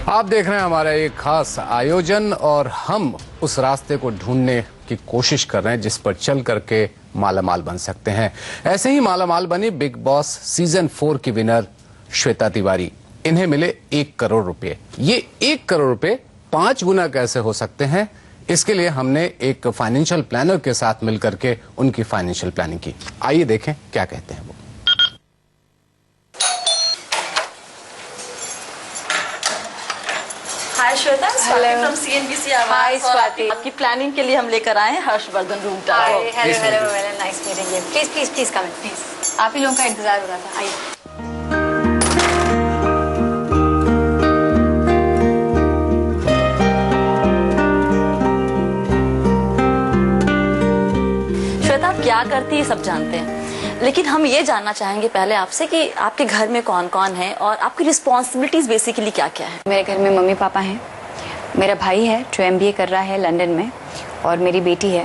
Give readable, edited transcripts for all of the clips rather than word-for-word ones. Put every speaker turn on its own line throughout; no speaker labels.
आप देख रहे हैं हमारा एक खास आयोजन और हम उस रास्ते को ढूंढने की कोशिश कर रहे हैं जिस पर चल करके मालामाल बन सकते हैं। ऐसे ही मालामाल बनी बिग बॉस सीजन 4 की विनर श्वेता तिवारी। इन्हें मिले 1 करोड़ रुपए। ये 1 करोड़ रुपए 5 गुना कैसे हो सकते हैं, इसके लिए हमने एक फाइनेंशियल प्लानर के साथ मिलकर के उनकी फाइनेंशियल प्लानिंग की। आइए देखें क्या कहते हैं वो।
हाय श्वेता, स्वाति फ्रॉम CNBC आवाज।
हाय स्वाति,
आपकी प्लानिंग के लिए हम लेकर आए हैं हर्षवर्धन रूंगटा को।
Hello, very nice meeting you. Please come in, please. आप ही लोगों का इंतजार हो रहा था, आइए।
श्वेता, आप क्या करती है सब जानते हैं, लेकिन हम ये जानना चाहेंगे पहले आपसे कि आपके घर में कौन कौन है और आपकी रिस्पॉन्सिबिलिटीज बेसिकली क्या क्या है।
मेरे घर में मम्मी पापा हैं, मेरा भाई है जो MBA कर रहा है लंदन में, और मेरी बेटी है।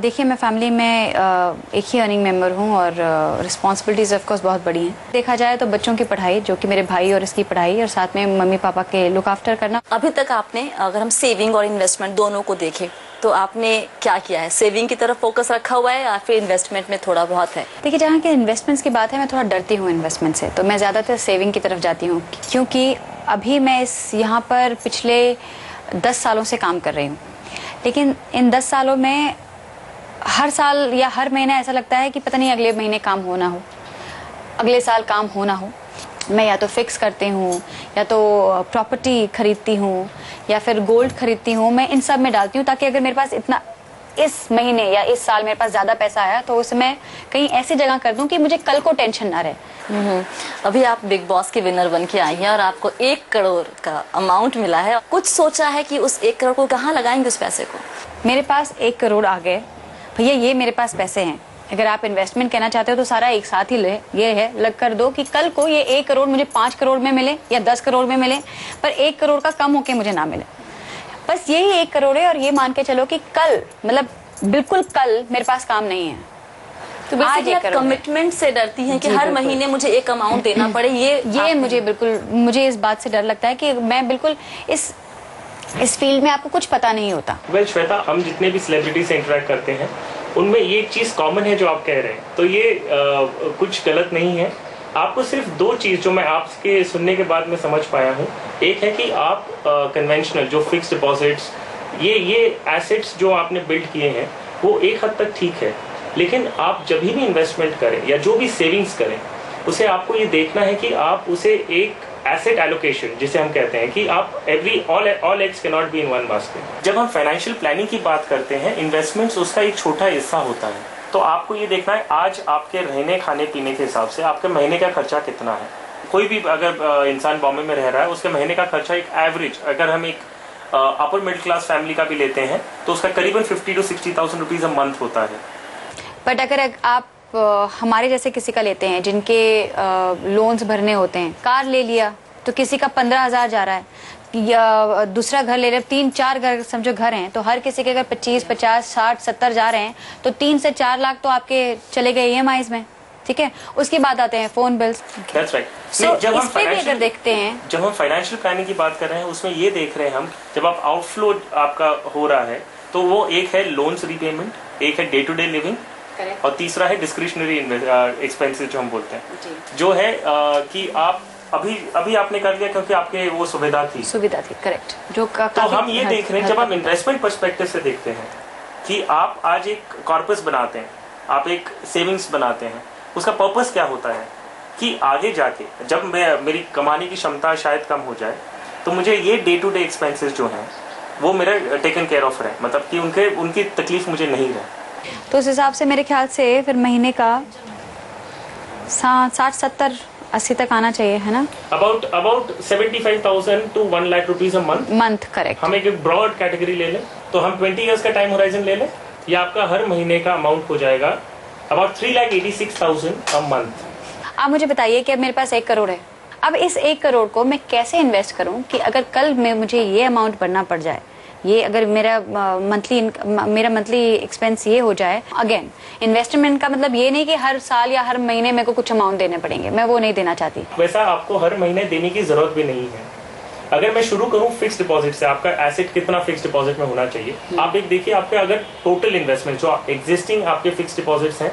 देखिए, मैं फैमिली में एक ही अर्निंग मेंबर हूँ और रिस्पॉन्सिबिलिटीज ऑफ कोर्स बहुत बड़ी हैं। देखा जाए तो बच्चों की पढ़ाई, जो कि मेरे भाई और इसकी पढ़ाई, और साथ में मम्मी पापा के लुक आफ्टर करना।
अभी तक आपने, अगर हम सेविंग और इन्वेस्टमेंट दोनों को देखें, तो आपने क्या किया है? सेविंग की तरफ फोकस रखा हुआ है या फिर इन्वेस्टमेंट में थोड़ा बहुत है?
देखिए, जहाँ की इन्वेस्टमेंट्स की बात है, मैं थोड़ा डरती हूँ इन्वेस्टमेंट से, तो मैं ज़्यादातर सेविंग की तरफ जाती हूँ, क्योंकि अभी मैं यहाँ पर पिछले 10 सालों से काम कर रही हूँ। लेकिन इन 10 सालों में हर साल या हर महीना ऐसा लगता है कि पता नहीं अगले महीने काम हो ना हो, अगले साल काम हो ना हो। मैं या तो फिक्स करती हूँ, या तो प्रॉपर्टी खरीदती हूँ, या फिर गोल्ड खरीदती हूँ। मैं इन सब में डालती हूँ ताकि अगर मेरे पास इतना इस महीने या इस साल मेरे पास ज्यादा पैसा आया तो उसे मैं कहीं ऐसी जगह कर दूं कि मुझे कल को टेंशन ना रहे।
अभी आप बिग बॉस के विनर बन के आई हैं और आपको 1 करोड़ का अमाउंट मिला है। कुछ सोचा है कि उस 1 करोड़ को कहाँ लगाएंगे उस पैसे को?
मेरे पास 1 करोड़ आ गए भैया, ये मेरे पास पैसे हैं। अगर आप इन्वेस्टमेंट कहना चाहते हो तो सारा एक साथ ही ये है, लग कर दो कि कल को ये 1 करोड़ मुझे 5 करोड़ में मिले या 10 करोड़ में मिले, पर 1 करोड़ का कम होके मुझे ना मिले। बस यही 1 करोड़ है, और ये मान के चलो कि कल, मतलब बिल्कुल कल मेरे पास काम नहीं है।
तो बेसिकली आप कमिटमेंट से डरती हैं कि हर महीने मुझे एक अमाउंट देना पड़े। ये
मुझे इस बात से डर लगता है कि मैं बिल्कुल इस फील्ड में, आपको कुछ पता नहीं होता।
श्वेता, हम जितने भी सेलिब्रिटी से इंटरेक्ट करते हैं उनमें ये एक चीज कॉमन है जो आप कह रहे हैं, तो ये कुछ गलत नहीं है। आपको सिर्फ 2 चीज जो मैं आपके सुनने के बाद में समझ पाया हूँ, एक है कि आप कन्वेंशनल जो फिक्स्ड डिपॉजिट्स, ये एसेट्स जो आपने बिल्ड किए हैं वो एक हद तक ठीक है, लेकिन आप जब भी इन्वेस्टमेंट करें या जो भी सेविंग्स करें, उसे आपको ये देखना है कि आप उसे एक एसेट एलोकेशन, जिसे हम कहते हैं कि आप all eggs can not be in one basket. जब हम फाइनेंशियल प्लानिंग की बात करते हैं, इन्वेस्टमेंट्स उसका एक छोटा हिस्सा होता है। तो आपको ये देखना है आज आपके रहने खाने पीने के हिसाब से आपके महीने का खर्चा कितना है। कोई भी अगर इंसान बॉम्बे में रह रहा है, उसके महीने का खर्चा एक एवरेज, अगर हम एक अपर मिडिल क्लास फैमिली का भी लेते हैं तो उसका करीबन 50 to 60,000 रुपीज अ मंथ होता है।
बट अगर आप हमारे जैसे किसी का लेते हैं जिनके लोन्स भरने होते हैं, कार ले लिया तो किसी का 15,000 जा रहा है, या दूसरा घर ले रहे, 3-4 घर समझो घर हैं, तो हर किसी के अगर 25, 50, 60, 70 जा रहे हैं तो 3 से 4 लाख तो आपके चले गए EMIs में। ठीक है, उसके बाद आते हैं फोन बिल्स।
That's right.
जब हम अगर देखते हैं,
जब हम फाइनेंशियल प्लानिंग की बात कर रहे हैं, उसमें ये देख रहे हैं हम, जब आप आउटफ्लो आपका हो रहा है तो वो एक है लोन्स रीपेमेंट, एक है डे टू डे लिविंग, और तीसरा है डिस्क्रिशनरी एक्सपेंसेस जो हम बोलते हैं, जो है कि आप अभी आपने कर लिया क्योंकि आपके वो सुविधा थी,
करेक्ट। जो
तो हम ये देख रहे हैं, जब हम इन्वेस्टमेंट पर्सपेक्टिव से देखते हैं कि आप आज एक कॉर्पस बनाते हैं, आप एक सेविंग्स बनाते हैं, उसका पर्पस क्या होता है कि आगे जाके जब मेरी कमाने की क्षमता शायद कम हो जाए तो मुझे ये डे टू डे एक्सपेंसेस जो हैं वो मेरा टेकन केयर ऑफ रहे, मतलब कि उनकी तकलीफ मुझे नहीं रहे।
तो उस हिसाब से मेरे ख्याल से फिर महीने का 60, 70, 80 तक आना चाहिए, है ना?
About 75,000 to 1 lakh rupees a month.
Correct.
हम एक ब्रॉड कैटेगरी ले लें, तो हम 20 इयर्स का टाइम होराइजन ले लें, या आपका हर महीने का अमाउंट हो जाएगा अबाउट 3,86,000 अ मंथ।
आप मुझे बताइए कि अब मेरे पास 1 करोड़ है, अब इस 1 करोड़ को मैं कैसे इन्वेस्ट करूं कि अगर कल में मुझे ये अमाउंट भरना पड़ जाए, ये अगर मेरा मंथली एक्सपेंस ये हो जाए। अगेन, इन्वेस्टमेंट का मतलब ये नहीं कि हर साल या हर महीने मेरे को कुछ अमाउंट देने पड़ेंगे, मैं वो नहीं देना चाहती।
वैसा आपको हर महीने देने की जरूरत भी नहीं है, अगर मैं शुरू करूं फिक्स डिपॉजिट से, आपका एसेट कितना फिक्स डिपॉजिट में होना चाहिए, आप एक देखिए आपके अगर टोटल इन्वेस्टमेंट जो एग्जिस्टिंग आपके फिक्स डिपॉजिट्स हैं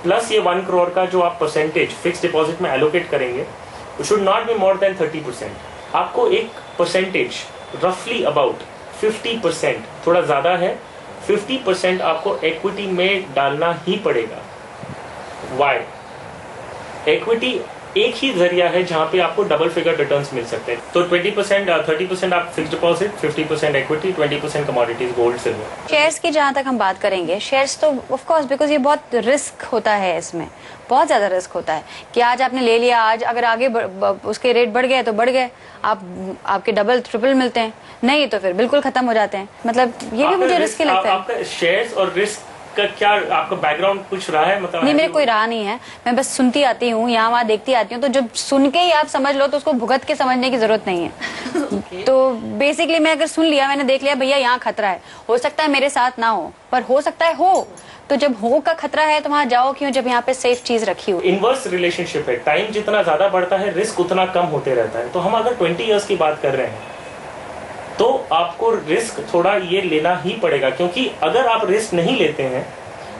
प्लस ये 1 करोड़ का जो आप परसेंटेज फिक्स डिपॉजिट में एलोकेट करेंगे, should not be more than 30%। आपको एक परसेंटेज रफली अबाउट 50%, थोड़ा ज्यादा है, 50% आपको इक्विटी में डालना ही पड़ेगा। वाई? इक्विटी एक ही जरिया है जहां पे आपको डबल फिगर रिटर्न्स मिल सकते हैं। तो 20%, 30% आप fix deposit, 50% equity, 20% commodities, gold, silver.
Shares की जहाँ तक हम बात करेंगे, शेयर्स तो ऑफ कोर्स बिकॉज ये बहुत रिस्क होता है, इसमें बहुत ज़्यादा रिस्क होता है कि आज आपने ले लिया, आज अगर आगे उसके रेट बढ़ गए तो बढ़ गए, आपके डबल ट्रिपल मिलते हैं, नहीं तो फिर बिल्कुल खत्म हो जाते हैं। मतलब ये भी मुझे रिस्की लगता है।
आपका शेयर्स और रिस्क का क्या आपका बैकग्राउंड कुछ रहा है? मतलब
नहीं, मेरे कोई रहा नहीं है, मैं बस सुनती आती हूँ, यहाँ वहाँ देखती आती हूँ, तो जब सुन के ही आप समझ लो तो उसको भुगत के समझने की जरूरत नहीं है। तो बेसिकली मैं अगर सुन लिया, मैंने देख लिया भैया यहाँ खतरा है, हो सकता है मेरे साथ ना हो पर हो सकता है हो, तो जब हो का खतरा है तो वहां जाओ क्यों, जब यहाँ पे सेफ चीज रखी हो।
इनवर्स रिलेशनशिप है, टाइम जितना ज्यादा बढ़ता है रिस्क उतना कम होते रहता है। तो हम अगर 20 इयर्स की बात कर रहे हैं तो आपको रिस्क थोड़ा ये लेना ही पड़ेगा, क्योंकि अगर आप रिस्क नहीं लेते हैं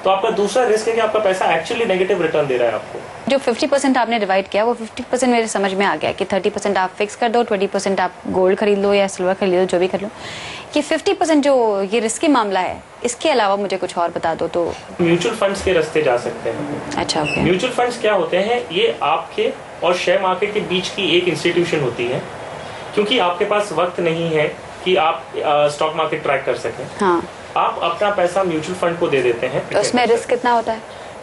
तो आपका दूसरा रिस्क है कि आपका पैसा एक्चुअली नेगेटिव रिटर्न दे रहा है आपको।
जो 50% आपने डिवाइड किया वो 50% मेरे समझ में आ गया कि 30% आप फिक्स कर दो, 20% आप गोल्ड खरीद लो या सिल्वर खरीद लो, जो भी कर लो, कि 50% जो ये रिस्की मामला है, इसके अलावा मुझे कुछ और बता दो। तो
म्यूचुअल फंड्स के रास्ते जा सकते हैं।
अच्छा, ओके।
म्यूचुअल फंड्स क्या होते हैं? ये आपके और शेयर मार्केट के बीच की एक इंस्टीट्यूशन होती है, क्योंकि आपके पास वक्त नहीं है कि आप स्टॉक मार्केट ट्रैक कर सकें।
हाँ,
आप अपना पैसा म्यूचुअल फंड को दे देते हैं।
तो उसमें रिस्क कितना होता है?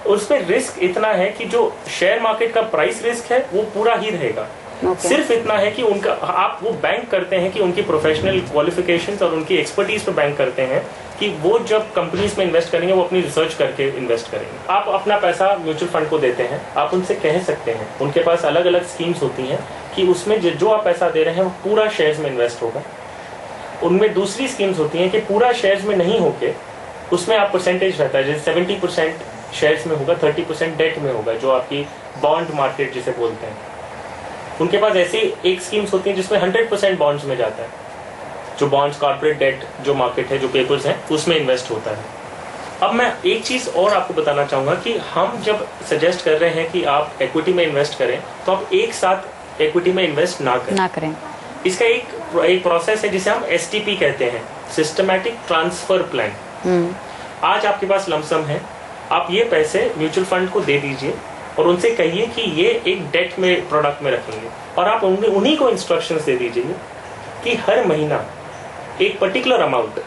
उसमें रिस्क इतना है कि जो शेयर मार्केट का प्राइस रिस्क है वो पूरा ही रहेगा। सिर्फ इतना है कि उनका आप वो बैंक करते हैं कि उनकी प्रोफेशनल क्वालिफिकेशंस और उनकी एक्सपर्टीज पे बैंक करते हैं कि वो जब कंपनीज में इन्वेस्ट करेंगे वो अपनी रिसर्च करके इन्वेस्ट करेंगे। आप अपना पैसा म्यूचुअल फंड को देते हैं, आप उनसे कह सकते हैं, उनके पास अलग अलग स्कीम्स होती हैं कि उसमें जो आप पैसा दे रहे हैं वो पूरा शेयर्स में इन्वेस्ट होगा। उनमें दूसरी स्कीम्स होती हैं कि पूरा शेयर्स में नहीं होके उसमें आप परसेंटेज रहता है, जैसे 70% शेयर्स में होगा, 30% डेट में होगा, जो आपकी बॉन्ड मार्केट जिसे बोलते हैं। उनके पास ऐसी एक स्कीम्स होती हैं जिसमें 100% बॉन्ड्स में जाता है, जो बॉन्ड्स, कॉर्पोरेट डेट जो मार्केट है, जो पेपर्स हैं, उसमें इन्वेस्ट होता है। अब मैं एक चीज और आपको बताना चाहूंगा कि हम जब सजेस्ट कर रहे हैं कि आप इक्विटी में इन्वेस्ट करें तो आप एक साथ इक्विटी में इन्वेस्ट ना करें। इसका एक प्रोसेस है जिसे हम STP कहते हैं, सिस्टमैटिक ट्रांसफर प्लान। आज आपके पास लमसम है, आप ये पैसे म्यूचुअल फंड को दे दीजिए और उनसे कहिए कि ये एक डेट में प्रोडक्ट में रखेंगे, और आप उन्हीं को इंस्ट्रक्शंस दे दीजिए कि हर महीना एक पर्टिकुलर अमाउंट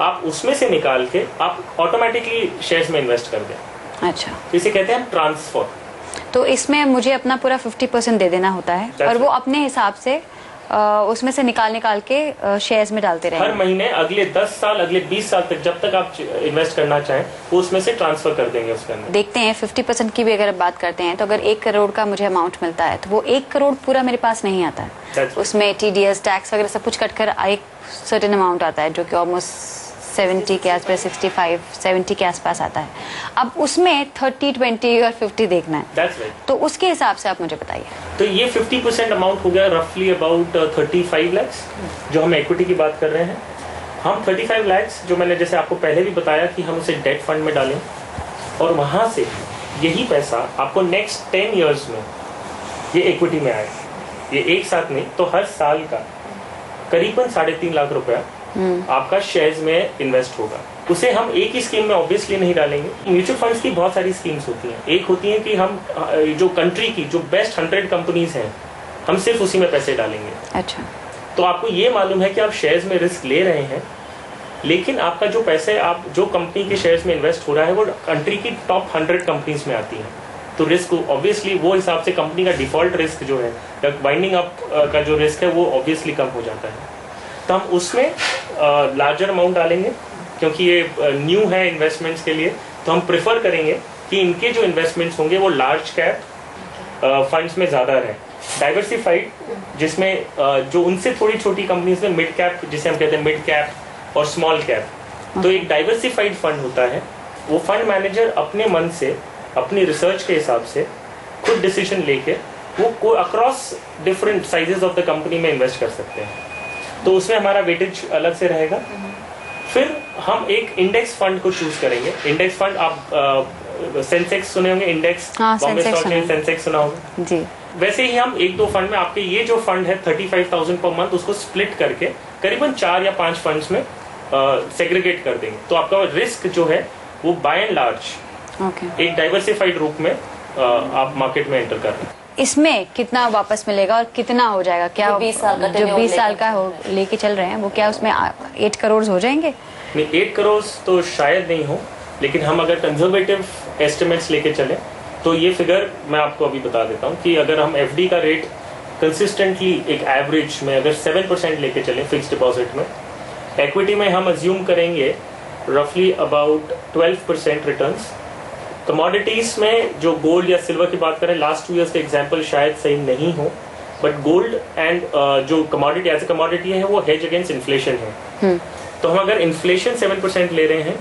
आप उसमें से निकाल के आप ऑटोमेटिकली शेयर्स में इन्वेस्ट कर दें।
अच्छा,
इसे कहते हैं ट्रांसफर।
तो इसमें मुझे अपना पूरा 50% दे देना होता है और वो अपने हिसाब से उसमें से निकाल के शेयर्स में डालते रहे
हर महीने अगले 10 साल, अगले 20 साल तक, जब तक आप इन्वेस्ट करना चाहें वो उसमें से ट्रांसफर कर देंगे उसके अंदर।
देखते हैं 50% की भी अगर बात करते हैं तो अगर 1 करोड़ का मुझे अमाउंट मिलता है तो वो 1 करोड़ पूरा मेरे पास नहीं आता है, उसमें TDS टैक्स वगैरह सब कुछ कटकर एक सर्टेन अमाउंट आता है जो कि ऑलमोस्ट 70 के आसपास, 65, 70 के आसपास आता है। अब उसमें 30, 20 और 50 देखना है।
That's right.
तो उसके हिसाब से आप मुझे बताइए।
तो ये 50% अमाउंट हो गया रफली अबाउट 35 लाख, जो हम इक्विटी की बात कर रहे हैं। हम 35 लाख जो मैंने जैसे आपको पहले भी बताया कि हम उसे डेट फंड में डालें और वहां से यही पैसा आपको नेक्स्ट 10 ईयर्स में ये इक्विटी में आए, ये एक साथ नहीं तो हर साल का करीबन 3.5 लाख रुपया आपका शेयर्स में इन्वेस्ट होगा। उसे हम एक ही स्कीम में ऑब्वियसली नहीं डालेंगे। म्यूचुअल फंड्स की बहुत सारी स्कीम्स होती हैं। एक होती है कि हम जो कंट्री की जो बेस्ट 100 कंपनीज हैं हम सिर्फ उसी में पैसे डालेंगे।
अच्छा,
तो आपको ये मालूम है कि आप शेयर्स में रिस्क ले रहे हैं, लेकिन आपका जो पैसे आप जो कंपनी के शेयर्स में इन्वेस्ट हो रहा है वो कंट्री की टॉप 100 कंपनीज में आती है। तो रिस्क ऑब्वियसली वो हिसाब से कंपनी का डिफॉल्ट रिस्क जो है, वाइंडिंग अप का जो रिस्क है वो ऑब्वियसली कम हो जाता है। तो हम उसमें लार्जर अमाउंट डालेंगे क्योंकि ये न्यू है इन्वेस्टमेंट्स के लिए। तो हम प्रेफर करेंगे कि इनके जो इन्वेस्टमेंट्स होंगे वो लार्ज कैप फंड्स में ज़्यादा रहें, डाइवर्सिफाइड, जिसमें जो उनसे थोड़ी छोटी कंपनीज में मिड कैप, जिसे हम कहते हैं मिड कैप और स्मॉल कैप। तो एक डाइवर्सिफाइड फंड होता है, वो फंड मैनेजर अपने मन से अपनी रिसर्च के हिसाब से खुद डिसीजन लेके वो across different sizes of the company में इन्वेस्ट कर सकते हैं, तो उसमें हमारा वेटेज अलग से रहेगा। फिर हम एक इंडेक्स फंड को चूज करेंगे। इंडेक्स फंड आप सेंसेक्स सुने होंगे, index Bombay stock exchange Sensex सुना होगा
जी।
वैसे ही हम एक दो फंड में आपके ये जो फंड है 35,000 पर मंथ, उसको स्प्लिट करके करीबन 4 या 5 फंड्स में सेग्रीगेट कर देंगे। तो आपका रिस्क जो है वो बाय एंड लार्ज एक डाइवर्सिफाइड रूप में आप मार्केट में एंटर कर रहे हैं।
इसमें कितना वापस मिलेगा और कितना हो जाएगा? क्या
20 साल का
जो 20 साल का हो लेके चल रहे हैं वो क्या उसमें 8 करोड़ हो जाएंगे?
नहीं, 8 करोड़ तो शायद नहीं हो, लेकिन हम अगर कंजर्वेटिव एस्टिमेट्स लेके चले तो ये फिगर मैं आपको अभी बता देता हूँ कि अगर हम एफडी का रेट कंसिस्टेंटली एक एवरेज में अगर 7% लेके चले फिक्स डिपॉजिट में, इक्विटी में हम अज्यूम करेंगे रफली अबाउट 12% रिटर्न्स। कमोडिटीज में जो गोल्ड या सिल्वर की बात करें, लास्ट 2 इयर्स का एग्जांपल शायद सही नहीं हो, बट गोल्ड एंड जो कमोडिटी एज ए कमोडिटी है वो हेज अगेंस्ट इन्फ्लेशन है। तो हम अगर इन्फ्लेशन 7% ले रहे हैं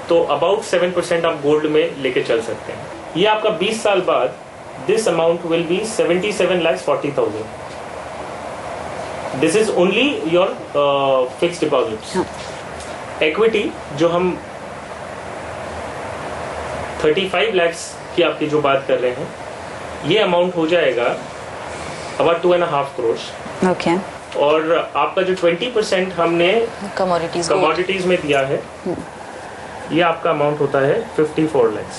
तो अबाउट 7% आप गोल्ड में लेके चल सकते हैं। ये आपका 20 साल बाद this amount will be 77,40,000। This is only your fix deposit. Equity जो हम 35 lakhs की आपकी जो बात कर रहे हैं, ये अमाउंट हो जाएगा अबाउट 2.5 करोड़।
ओके।
और आपका जो 20% हमने कमोडिटीज में दिया है, ये आपका अमाउंट होता है 54 lakhs।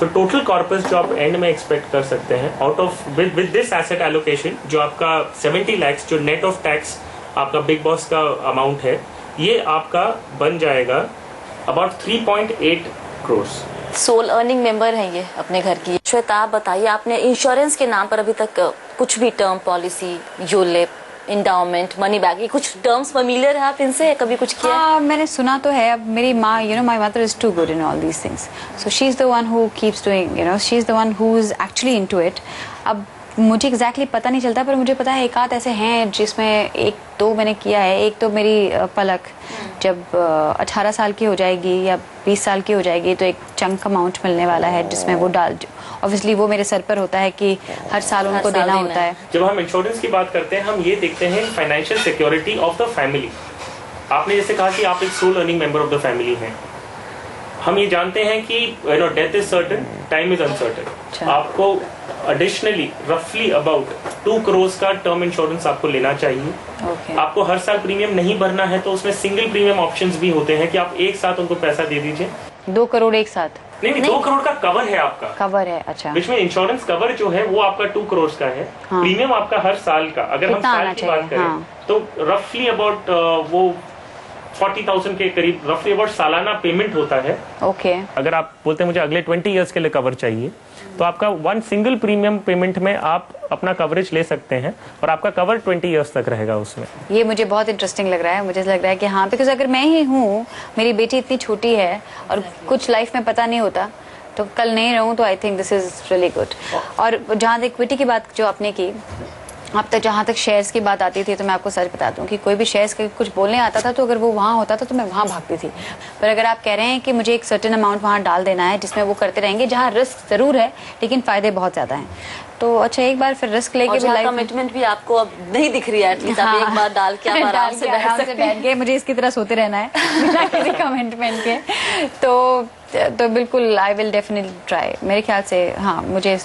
तो टोटल कॉर्पस जो आप एंड में एक्सपेक्ट कर सकते हैं out of with this asset allocation, जो आपका 70 lakhs जो नेट ऑफ टैक्स आपका बिग बॉस का अमाउंट है, ये आपका बन जाएगा about 3.8 crore.
Sole earning member है ये अपने घर की। श्वेता, आप बताइए, आपने इंश्योरेंस के नाम पर अभी तक कुछ भी term policy, ULIP, endowment, money bag, ये कुछ टर्म्स फेमिलियर है? आप इनसे कभी कुछ किया?
हाँ, मैंने सुना तो है। अब मेरी माँ, my mother is too good in all these things, so she is the one who keeps doing, she is the one who is actually into it. अब मुझे एग्जैक्टली पता नहीं चलता, पर मुझे पता है एक आध ऐसे हैं जिसमें 1-2 मैंने किया है। एक तो मेरी पलक जब 18 साल की हो जाएगी या 20 साल की हो जाएगी तो एक चंक अमाउंट मिलने वाला है, जिसमें वो डाल, ऑब्वियसली वो मेरे सर पर होता है कि हर साल उनको देना होता है।
जब हम इंश्योरेंस की बात करते हैं, हम ये देखते हैं financial security of the family. आपने जैसे कहा कि आप एक sole earning member of the family हैं, हम ये जानते हैं कि death is certain, time is uncertain. आपको एडिशनली रफली अबाउट 2 करोड़ का टर्म इंश्योरेंस आपको लेना चाहिए। आपको हर साल प्रीमियम नहीं भरना है, तो उसमें सिंगल प्रीमियम ऑप्शंस भी होते हैं कि आप एक साथ उनको पैसा दे दीजिए।
2 करोड़ एक साथ?
नहीं, 2 करोड़ का कवर है आपका।
कवर है, अच्छा।
जिसमें इंश्योरेंस कवर जो है वो आपका 2 करोड़ का है। हाँ। प्रीमियम आपका हर साल का, अगर हम साल की बात करें, हाँ, तो रफली अबाउट वो 40,000 के करीब रफली अबाउट सालाना पेमेंट होता है।
ओके।
अगर आप बोलते हैं मुझे अगले 20 इयर्स के लिए कवर चाहिए, तो आपका 1 सिंगल प्रीमियम पेमेंट में आप अपना कवरेज ले सकते हैं और आपका कवर 20 इयर्स तक रहेगा उसमें।
ये मुझे बहुत इंटरेस्टिंग लग रहा है। मुझे लग रहा है कि हाँ, बिकॉज अगर मैं ही हूँ, मेरी बेटी इतनी छोटी है और कुछ लाइफ में पता नहीं होता, तो कल नहीं रहूँ, तो I think this is really good. और जहाँ इक्विटी की बात जो आपने की, अब तक जहाँ तक शेयर्स की बात आती थी, तो मैं आपको सच बता दूं कि कोई भी शेयर्स का कुछ बोलने आता था, तो अगर वो वहाँ होता था तो मैं वहाँ भागती थी। पर अगर आप कह रहे हैं कि मुझे एक सर्टेन अमाउंट वहाँ डाल देना है जिसमें वो करते रहेंगे, जहाँ रिस्क जरूर है लेकिन फायदे बहुत ज्यादा हैं, तो अच्छा एक बार फिर रिस्क लेके भी लाइफ
कमिटमेंट भी आपको अब नहीं दिख रही है, एटलीस्ट आप एक बार डाल के आराम से
बैठ गए, मुझे इसकी तरह सोते रहना है बिना किसी कमिटमेंट के, तो बिल्कुल आई विल डेफिनेटली ट्राई। मेरे ख्याल से हाँ, मुझे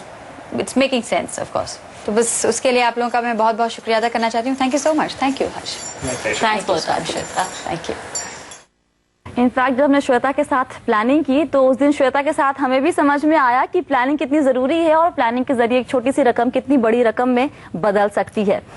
it's making sense of course. तो बस उसके लिए आप लोगों का मैं बहुत बहुत शुक्रिया अदा करना चाहती हूँ। Thank you so much. Thank you Harsh. Thank you.
In fact जब हमने श्वेता के साथ प्लानिंग की, तो उस दिन श्वेता के साथ हमें भी समझ में आया कि प्लानिंग कितनी जरूरी है और प्लानिंग के जरिए एक छोटी सी रकम कितनी बड़ी रकम में बदल सकती है।